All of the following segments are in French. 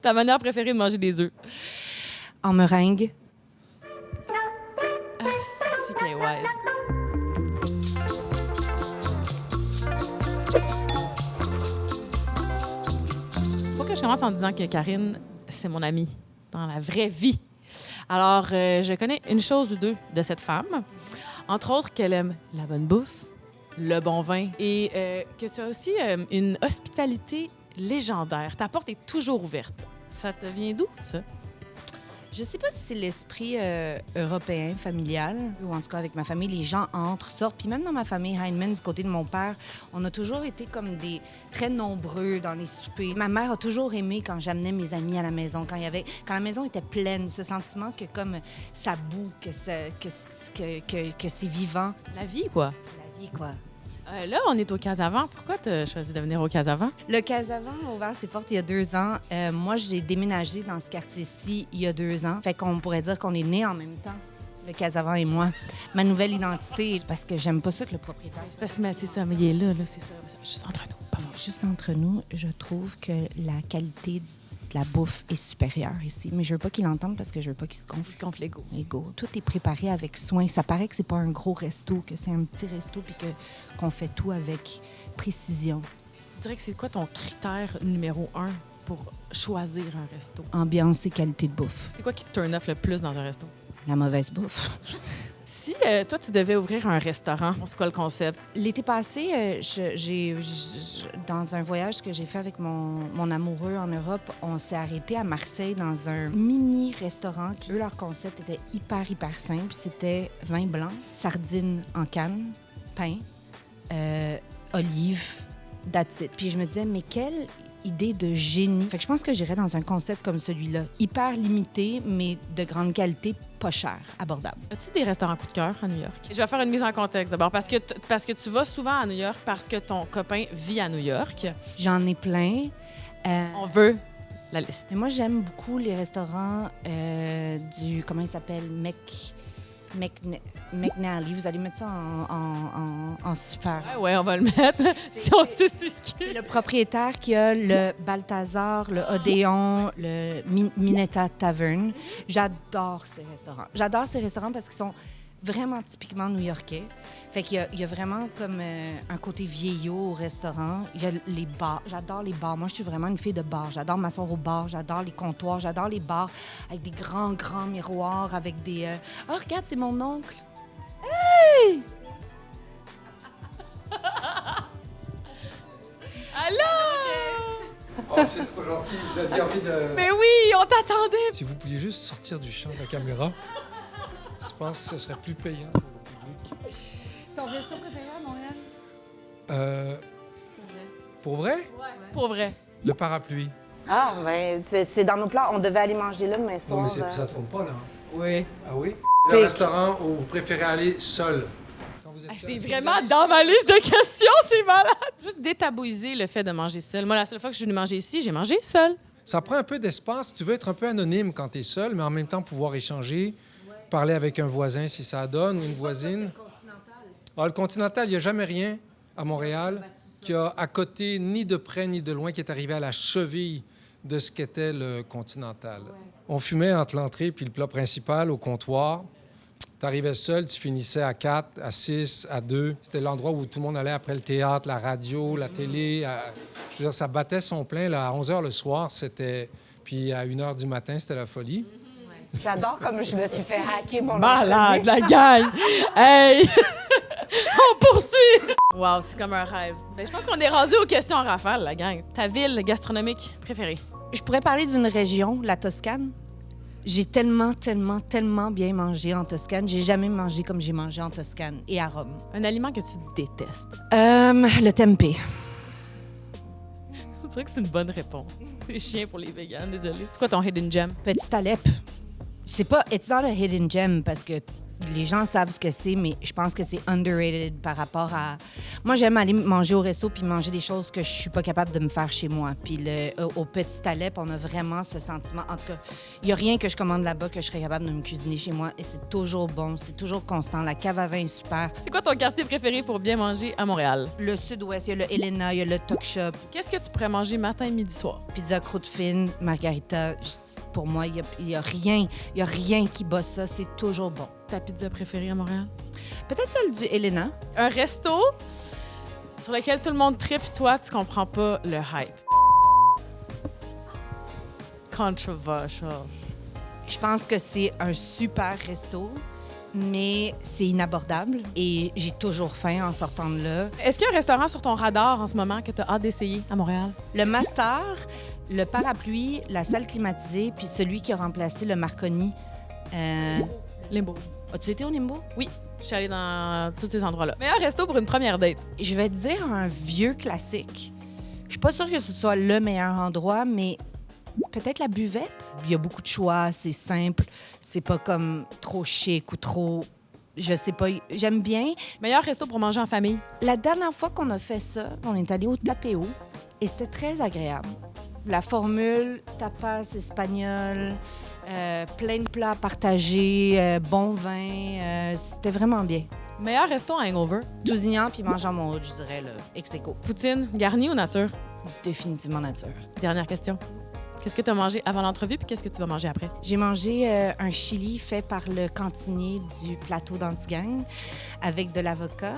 Ta manière préférée de manger des œufs? En meringue. Ah, si qu'elle est wise. Faut que je commence en disant que Karine, c'est mon amie dans la vraie vie. Alors, je connais une chose ou deux de cette femme. Entre autres, qu'elle aime la bonne bouffe, le bon vin et que tu as aussi une hospitalité légendaire. Ta porte est toujours ouverte. Ça te vient d'où, ça? Je sais pas si c'est l'esprit européen, familial, ou en tout cas avec ma famille, les gens entrent, sortent. Puis même dans ma famille Heinemann, du côté de mon père, on a toujours été comme des très nombreux dans les soupers. Ma mère a toujours aimé quand j'amenais mes amis à la maison, quand la maison était pleine, ce sentiment que comme ça boue, que c'est vivant. La vie, quoi. La vie, quoi. Là, on est au Casavant. Pourquoi tu as choisi de venir au Casavant? Le Casavant a ouvert ses portes il y a 2 ans. Moi, j'ai déménagé dans ce quartier-ci il y a 2 ans. Fait qu'on pourrait dire qu'on est nés en même temps, le Casavant et moi. Ma nouvelle identité, c'est parce que j'aime pas ça que le propriétaire... C'est ça, mais il est là, c'est ça. Juste entre nous, pas fort. Juste entre nous, je trouve que la qualité de la bouffe est supérieure ici. Mais je veux pas qu'il l'entende parce que je veux pas qu'il se gonfle. Il se gonfle l'ego. L'ego. Tout est préparé avec soin. Ça paraît que c'est pas un gros resto, que c'est un petit resto puis qu'on fait tout avec précision. Tu dirais que c'est quoi ton critère numéro 1 pour choisir un resto? Ambiance et qualité de bouffe. C'est quoi qui te turn off le plus dans un resto? La mauvaise bouffe. Si toi, tu devais ouvrir un restaurant, c'est quoi le concept? L'été passé, dans un voyage que j'ai fait avec mon amoureux en Europe, on s'est arrêté à Marseille dans un mini-restaurant. Eux, leur concept était hyper simple. C'était vin blanc, sardines en canne, pain, olives, that's it. Puis je me disais, mais quelle idée de génie. Fait que je pense que j'irais dans un concept comme celui-là. Hyper limité, mais de grande qualité, pas cher, abordable. As-tu des restaurants coup de cœur à New York? Je vais faire une mise en contexte d'abord, parce que tu vas souvent à New York parce que ton copain vit à New York. J'en ai plein. On veut la liste. Et moi, j'aime beaucoup les restaurants du... Comment il s'appelle? McNally. Vous allez mettre ça en super. Ouais, on va le mettre. Si on sait c'est qui. C'est le propriétaire qui a le Balthazar, le Odéon, le Minetta Tavern. J'adore ces restaurants. J'adore ces restaurants parce qu'ils sont vraiment typiquement new-yorkais. Fait qu'il y a vraiment comme un côté vieillot au restaurant. Il y a les bars. J'adore les bars. Moi, je suis vraiment une fille de bar. J'adore m'asseoir au bar. J'adore les comptoirs. J'adore les bars avec des grands miroirs, avec des... Oh, regarde, c'est mon oncle. Hey! Allô? Oh, c'est trop gentil, vous aviez envie de... Mais oui, on t'attendait! Si vous pouviez juste sortir du champ de la caméra, je pense que ce serait plus payant pour le public. Ton resto préféré à Montréal? Pour vrai? Ouais. Pour vrai. Le parapluie. Ah, ben, c'est dans nos plans. On devait aller manger là demain soir. Non, mais ça ne trompe pas, là. Oui. Ah oui? Le restaurant où vous préférez aller seul. Quand vous êtes seul, C'est est-ce que vraiment vous allez dans seul? ma liste de questions, c'est malade! Juste détabouiser le fait de manger seul. Moi, la seule fois que je suis venue manger ici, j'ai mangé seul. Ça prend un peu d'espace. Tu veux être un peu anonyme quand tu es seul, mais en même temps pouvoir échanger, parler avec un voisin si ça donne ou une voisine. Ah, le Continental, il n'y a jamais rien à Montréal qui a à côté, ni de près ni de loin, qui est arrivé à la cheville de ce qu'était le Continental. Ouais. On fumait entre l'entrée puis le plat principal au comptoir. Tu arrivais seul, tu finissais à 4, à 6, à 2. C'était l'endroit où tout le monde allait après le théâtre, la radio, la télé. Je veux dire, ça battait son plein. Là, à 11 h le soir, c'était... Puis à 1 h du matin, c'était la folie. J'adore comme je me suis fait hacker mon Malade, la gang! Hey! On poursuit! Wow, c'est comme un rêve. Ben, je pense qu'on est rendu aux questions en rafale, la gang. Ta ville gastronomique préférée? Je pourrais parler d'une région, la Toscane. J'ai tellement bien mangé en Toscane. J'ai jamais mangé comme j'ai mangé en Toscane et à Rome. Un aliment que tu détestes? Le tempeh. On dirait que c'est une bonne réponse. C'est chiant pour les végans, désolé. C'est quoi ton hidden gem? Petit Alep. C'est pas... It's not a hidden gem parce que les gens savent ce que c'est, mais je pense que c'est underrated par rapport à... Moi, j'aime aller manger au resto puis manger des choses que je suis pas capable de me faire chez moi. Puis au Petit Alep, on a vraiment ce sentiment. En tout cas, il n'y a rien que je commande là-bas que je serais capable de me cuisiner chez moi. Et c'est toujours bon, c'est toujours constant. La cave à vin est super. C'est quoi ton quartier préféré pour bien manger à Montréal? Le Sud-Ouest, il y a le Elena, il y a le Talk Shop. Qu'est-ce que tu pourrais manger matin, midi, soir? Pizza croûte fine, margarita. Pour moi, il y a rien qui bat ça. C'est toujours bon. Ta pizza préférée à Montréal? Peut-être celle du Elena. Un resto sur lequel tout le monde tripe, toi, tu comprends pas le hype. Controversial. Je pense que c'est un super resto, mais c'est inabordable et j'ai toujours faim en sortant de là. Est-ce qu'il y a un restaurant sur ton radar en ce moment que tu as hâte d'essayer à Montréal? Le Master, le Parapluie, la salle climatisée, puis celui qui a remplacé le Marconi. Limbo. As-tu été au Nimbo? Oui, je suis allée dans tous ces endroits-là. Meilleur resto pour une première date? Je vais te dire un vieux classique. Je suis pas sûre que ce soit le meilleur endroit, mais peut-être la buvette. Il y a beaucoup de choix, c'est simple. C'est pas comme trop chic ou trop... Je sais pas, j'aime bien. Meilleur resto pour manger en famille? La dernière fois qu'on a fait ça, on est allé au Tapéo et c'était très agréable. La formule, tapas espagnol, plein de plats partagés, bon vin, c'était vraiment bien. Meilleur resto en hangover? Tousignan puis mangeant mon haut, je dirais, là, ex aequo. Poutine, garni ou nature? Définitivement nature. Dernière question. Qu'est-ce que tu as mangé avant l'entrevue puis qu'est-ce que tu vas manger après? J'ai mangé un chili fait par le cantinier du plateau d'Antigang avec de l'avocat.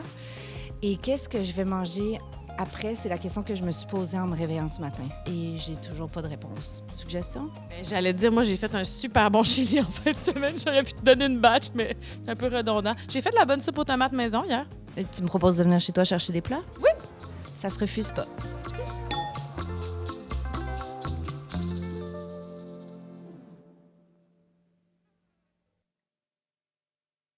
Et qu'est-ce que je vais manger après? C'est la question que je me suis posée en me réveillant ce matin. Et j'ai toujours pas de réponse. Suggestion? J'allais te dire, moi, j'ai fait un super bon chili en fin de semaine. J'aurais pu te donner une batch, mais c'est un peu redondant. J'ai fait de la bonne soupe aux tomates maison hier. Tu me proposes de venir chez toi chercher des plats? Oui. Ça se refuse pas.